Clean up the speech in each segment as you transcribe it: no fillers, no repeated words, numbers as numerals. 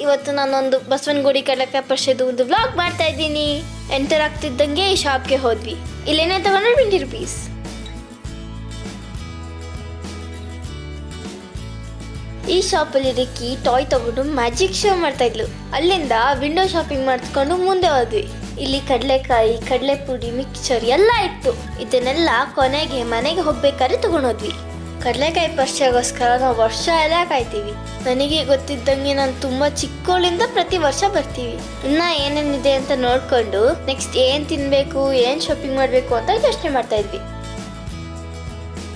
ಇವತ್ತು ನಾನೊಂದು ಬಸವನಗುಡಿ ಕಡಲೆಕಾಯಿ ಪರಿಷೆದು ಒಂದು ವ್ಲಾಗ್ ಮಾಡ್ತಾ ಇದ್ದೀನಿ. ಎಂಟರ್ ಆಗ್ತಿದ್ದಂಗೆ ಈ ಶಾಪ್ಗೆ ಹೋದ್ವಿ. ಇಲ್ಲೇನೇ ತಗೊಂಡ್ರೆ 20 rupees. ಈ ಶಾಪಲ್ಲಿ ರಿಕ್ಕಿ ಟಾಯ್ ತಗೊಂಡು ಮ್ಯಾಜಿಕ್ ಶೋ ಮಾಡ್ತಾ ಇದ್ಲು. ಅಲ್ಲಿಂದ ವಿಂಡೋ ಶಾಪಿಂಗ್ ಮಾಡಿಸ್ಕೊಂಡು ಮುಂದೆ ಹೋದ್ವಿ. ಇಲ್ಲಿ ಕಡಲೆಕಾಯಿ, ಕಡಲೆಪುಡಿ, ಮಿಕ್ಸ್ಚರ್ ಎಲ್ಲ ಇತ್ತು. ಇದನ್ನೆಲ್ಲ ಕೊನೆಗೆ ಮನೆಗೆ ಹೋಗ್ಬೇಕಾದ್ರೆ ತಗೊಂಡೋದ್ವಿ. ಕಡಲೆಕಾಯಿ ಪರಿಷೆಗೋಸ್ಕರ ನಾವು ವರ್ಷ ಎಲ್ಲ ಕಾಯ್ತೀವಿ. ನನಗೆ ಗೊತ್ತಿದ್ದಂಗೆ ನಾನು ತುಂಬಾ ಚಿಕ್ಕವಳಿಂದ ಪ್ರತಿ ವರ್ಷ ಬರ್ತೀವಿ. ಇನ್ನ ಏನೇನಿದೆ ಅಂತ ನೋಡ್ಕೊಂಡು ನೆಕ್ಸ್ಟ್ ಏನ್ ತಿನ್ಬೇಕು, ಏನ್ ಶಾಪಿಂಗ್ ಮಾಡ್ಬೇಕು ಅಂತ ಯೋಚನೆ ಮಾಡ್ತಾ ಇದ್ವಿ.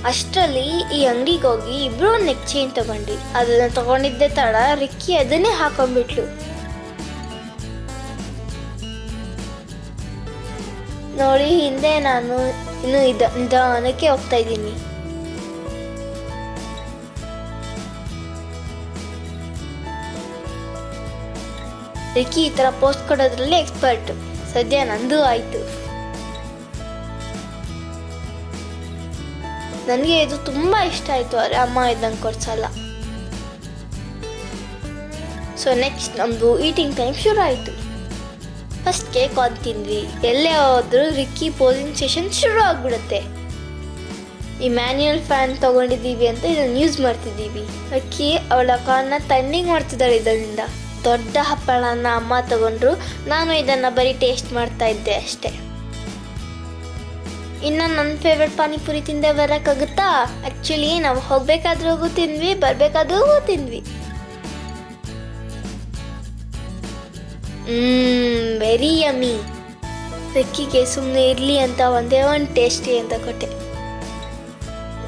ಅಷ್ಟರಲ್ಲಿ ಈ ಅಂಗಡಿಗೆ ಹೋಗಿ ಇಬ್ರು ನೆಕ್ ಚೈನ್ ತಗೊಂಡ್ವಿ. ಅದನ್ನ ತಗೊಂಡಿದ್ದೆ ತಡ ರಿಕ್ಕಿ ಅದನ್ನೇ ಹಾಕೊಂಡ್ಬಿಟ್ಲು. ನೋಡಿ, ಹಿಂದೆ ನಾನು ಇನ್ನು ನಿಧಾನಕ್ಕೆ ಹೋಗ್ತಾ ಇದ್ದೀನಿ. ರಿಕ್ಕಿ ಈ ತರ ಪೋಸ್ಟ್ ಕೊಡೋದ್ರಲ್ಲಿ ಎಕ್ಸ್ಪರ್ಟ್. ಸದ್ಯ ನಂದು ಆಯ್ತು. ನನಗೆ ಇದು ತುಂಬಾ ಇಷ್ಟ ಆಯ್ತು. ಅರೆ ಅಮ್ಮ ಇದ್ದಂಗೆ ಕೊಡ್ಸಲ್ಲ. ಸೊ ನೆಕ್ಸ್ಟ್ ನಮ್ದು ಈಟಿಂಗ್ ಟೈಮ್ ಶುರು ಆಯ್ತು. ಫಸ್ಟ್ ಕೇಕ್ ತಿಂದ್ವಿ. ಎಲ್ಲೇ ಹೋದ್ರು ರಿಕ್ಕಿ ಪೋಸಿಂಗ್ ಸೆಷನ್ ಶುರು ಆಗ್ಬಿಡುತ್ತೆ. ಈ ಮ್ಯಾನ್ಯುಯಲ್ ಫ್ಯಾನ್ ತಗೊಂಡಿದ್ದೀವಿ ಅಂತ ಇದನ್ನು ಯೂಸ್ ಮಾಡ್ತಿದ್ದೀವಿ. ರಿಕ್ಕಿ ಅವಳ ಕಾರನ್ನ ತಣ್ಣಗೆ ಮಾಡ್ತಿದ್ದಾಳೆ ಇದರಿಂದ. ದೊಡ್ಡ ಹಪ್ಪಳನ ಅಮ್ಮ ತಗೊಂಡ್ರು. ನಾನು ಇದನ್ನ ಬರೀ ಟೇಸ್ಟ್ ಮಾಡ್ತಾ ಇದ್ದೆ ಅಷ್ಟೇ. ಇನ್ನು ನನ್ನ ಫೇವ್ರೆಟ್ ಪಾನಿಪುರಿ ತಿಂದೆ ಬರೋಕ್ಕಾಗುತ್ತಾ? ಆ್ಯಕ್ಚುಲಿ ನಾವು ಹೋಗ್ಬೇಕಾದ್ರೂ ತಿಂದ್ವಿ, ಬರ್ಬೇಕಾದ್ರೂ ತಿಂದ್ವಿ. Very yummy. ರಿಕ್ಕಿಗೆ ಸುಮ್ಮನೆ ಇರಲಿ ಅಂತ ಒಂದೇ ಒಂದು ಟೇಸ್ಟಿ ಅಂತ ಕೊಟ್ಟೆ.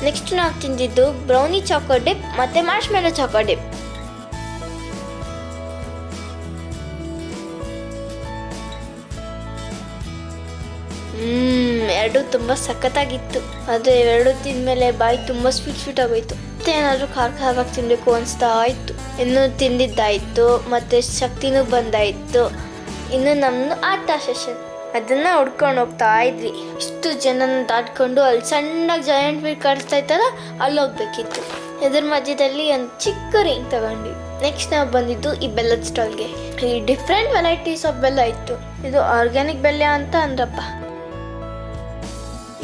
ನೆಕ್ಸ್ಟ್ ನಾವು ತಿಂದಿದ್ದು ಬ್ರೌನಿ ಚಾಕೋ ಡಿಪ್ ಮತ್ತೆ ಮಾರ್ಷ್ಮೆಲೋ ಚಾಕೋ ಡಿಪ್. ಎರಡು ತುಂಬಾ ಸಖತ್ತಾಗಿತ್ತು. ಆದರೆ ಎರಡು ತಿಂದ್ಮೇಲೆ ಬಾಯಿ ತುಂಬಾ ಸ್ವೀಟ್ ಆಗೋಯ್ತು. ಮತ್ತೆ ಏನಾದರೂ ಖಾರವಾಗಿ ತಿನ್ಬೇಕು ಅನಿಸ್ತಾ ಆಯ್ತು. ಇನ್ನು ತಿಂದಿದ್ದಾಯ್ತು, ಮತ್ತೆ ಶಕ್ತಿನೂ ಬಂದಾಯ್ತು. ಇನ್ನು ನಮ್ದು ಆಟ ಸೆಷನ್, ಅದನ್ನ ಹುಡ್ಕೊಂಡು ಹೋಗ್ತಾ ಇದ್ವಿ. ಇಷ್ಟು ಜನನ ದಾಟ್ಕೊಂಡು ಅಲ್ಲಿ ಸಣ್ಣಗೆ ಜಾಯಿಂಟ್ ವೀಲ್ ಕಾಣಿಸ್ತಾ ಇತ್ತಲ್ಲ, ಅಲ್ಲಿ ಹೋಗ್ಬೇಕಿತ್ತು. ಇದ್ರ ಮಧ್ಯದಲ್ಲಿ ಒಂದು ಚಿಕ್ಕ ರಿಂಗ್ ತಗೊಂಡ್ವಿ. ನೆಕ್ಸ್ಟ್ ನಾವು ಬಂದಿದ್ದು ಈ ಬೆಲ್ಲದ ಸ್ಟಾಲ್ಗೆ. ಈ ಡಿಫ್ರೆಂಟ್ ವೆರೈಟೀಸ್ ಆಫ್ ಬೆಲ್ಲ ಇತ್ತು. ಇದು ಆರ್ಗ್ಯಾನಿಕ್ ಬೆಲ್ಲ ಅಂತ ಅಂದ್ರಪ್ಪ.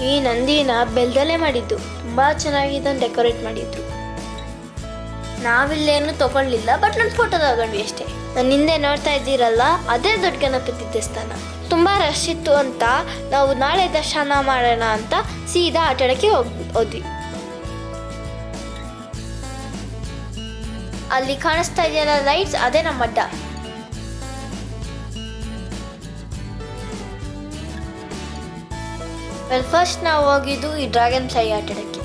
ಈ ನಂದಿನ ಬೆಲ್ಲದಲ್ಲೇ ಮಾಡಿದ್ದು. ತುಂಬಾ ಚೆನ್ನಾಗಿ ಇದನ್ನು ಡೆಕೋರೇಟ್ ಮಾಡಿದ್ರು. ನಾವಿಲ್ಲೇನು ತಗೊಳ್ಳಿಲ್ಲ, ಬಟ್ ನನ್ನ ಫೋಟೋ ತಗೊಂಡ್ವಿ ಅಷ್ಟೇ. ನನ್ನ ಹಿಂದೆ ನೋಡ್ತಾ ಇದ್ದೀರಲ್ಲ, ಅದೇ ದೊಡ್ಡ ಗಣಪತಿ ದೇವಸ್ಥಾನ. ತುಂಬಾ ರಶ್ ಇತ್ತು ಅಂತ ನಾವು ನಾಳೆ ದರ್ಶನ ಮಾಡೋಣ ಅಂತ ಸೀದಾ ಆಟಾಡಕ್ಕೆ ಹೋದ್ವಿ. ಅಲ್ಲಿ ಕಾಣಿಸ್ತಾ ಇದೆಯಲ್ಲ ಲೈಟ್ಸ್, ಅದೇ ನಮ್ಮ ಅಡ್ಡ. ಫಸ್ಟ್ ನಾವು ಹೋಗಿದ್ದು ಈ ಡ್ರ್ಯಾಗನ್ ಫ್ಲೈ ಆಟಾಡಕ್ಕೆ.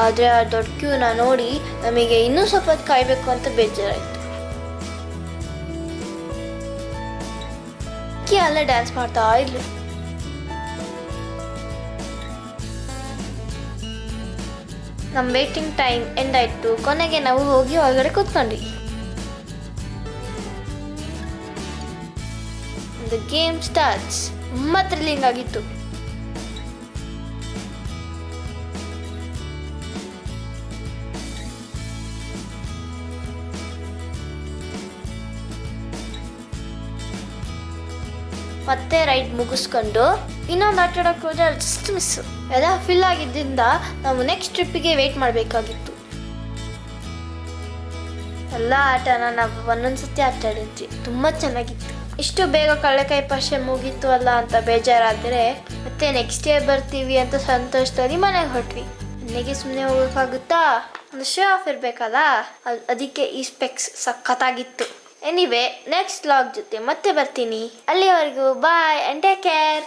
ಆದರೆ ಆ ದೊಡ್ಡ ಕ್ಯೂನ ನೋಡಿ ನಮಗೆ ಇನ್ನೂ ಸ್ವಲ್ಪ ಕಾಯ್ಬೇಕು ಅಂತ ಬೇಜಾರಾಯ್ತು. ಅಲ್ಲೇ ಡ್ಯಾನ್ಸ್ ಮಾಡ್ತಾ ಇದ್ಲು. ನಮ್ಮ ವೇಟಿಂಗ್ ಟೈಮ್ ಎಂಡ್ ಆಯ್ತು. ಕೊನೆಗೆ ನಾವು ಹೋಗಿ ಒಳಗಡೆ ಕೂತ್ಕೊಂಡ್ವಿ. The game starts. ತುಂಬಾ ಥ್ರಿಲ್ಲಿಂಗ್ ಆಗಿತ್ತು. ಮತ್ತೆ ರೈಡ್ ಮುಗಿಸ್ಕೊಂಡು ಇನ್ನೊಂದು ಆಟ ಆಡೋಕೆ ಹೋದ್ರೆ ಜಸ್ಟ್ ಮಿಸ್. ಎಲ್ಲ ಫಿಲ್ ಆಗಿದ್ದರಿಂದ ನಾವು ನೆಕ್ಸ್ಟ್ ಟ್ರಿಪ್ಪಿಗೆ ವೇಟ್ ಮಾಡಬೇಕಾಗಿತ್ತು. ಎಲ್ಲ ಆಟನ ನಾವು ಒಂದೊಂದ್ಸತಿ ಆಟ ಆಡಿದ್ವಿ. ತುಂಬ ಚೆನ್ನಾಗಿತ್ತು. ಇಷ್ಟು ಬೇಗ ಕಡಲೆಕಾಯಿ ಪರಿಷೆ ಮುಗೀತು ಅಲ್ಲ ಅಂತ ಬೇಜಾರಾದರೆ ಮತ್ತೆ ನೆಕ್ಸ್ಟ್ ಡೇ ಬರ್ತೀವಿ ಅಂತ ಸಂತೋಷದಲ್ಲಿ ಮನೆಗೆ ಹೊರಟ್ವಿ. ಮನೆಗೆ ಸುಮ್ಮನೆ ಹೋಗೋಕ್ಕಾಗುತ್ತಾ? ಒಂದು ಶೋ ಆಫ್ ಇರಬೇಕಲ್ಲ, ಅದಕ್ಕೆ ಈ ಸ್ಪೆಕ್ಸ್ ಸಖತ್ತಾಗಿತ್ತು. ಎನಿವೆ, ನೆಕ್ಸ್ಟ್ ವ್ಲಾಗ್ ಜೊತೆ ಮತ್ತೆ ಬರ್ತೀನಿ. ಅಲ್ಲಿವರೆಗೂ ಬಾಯ್ ಆ್ಯಂಡ್ ಟೇಕ್ ಕೇರ್.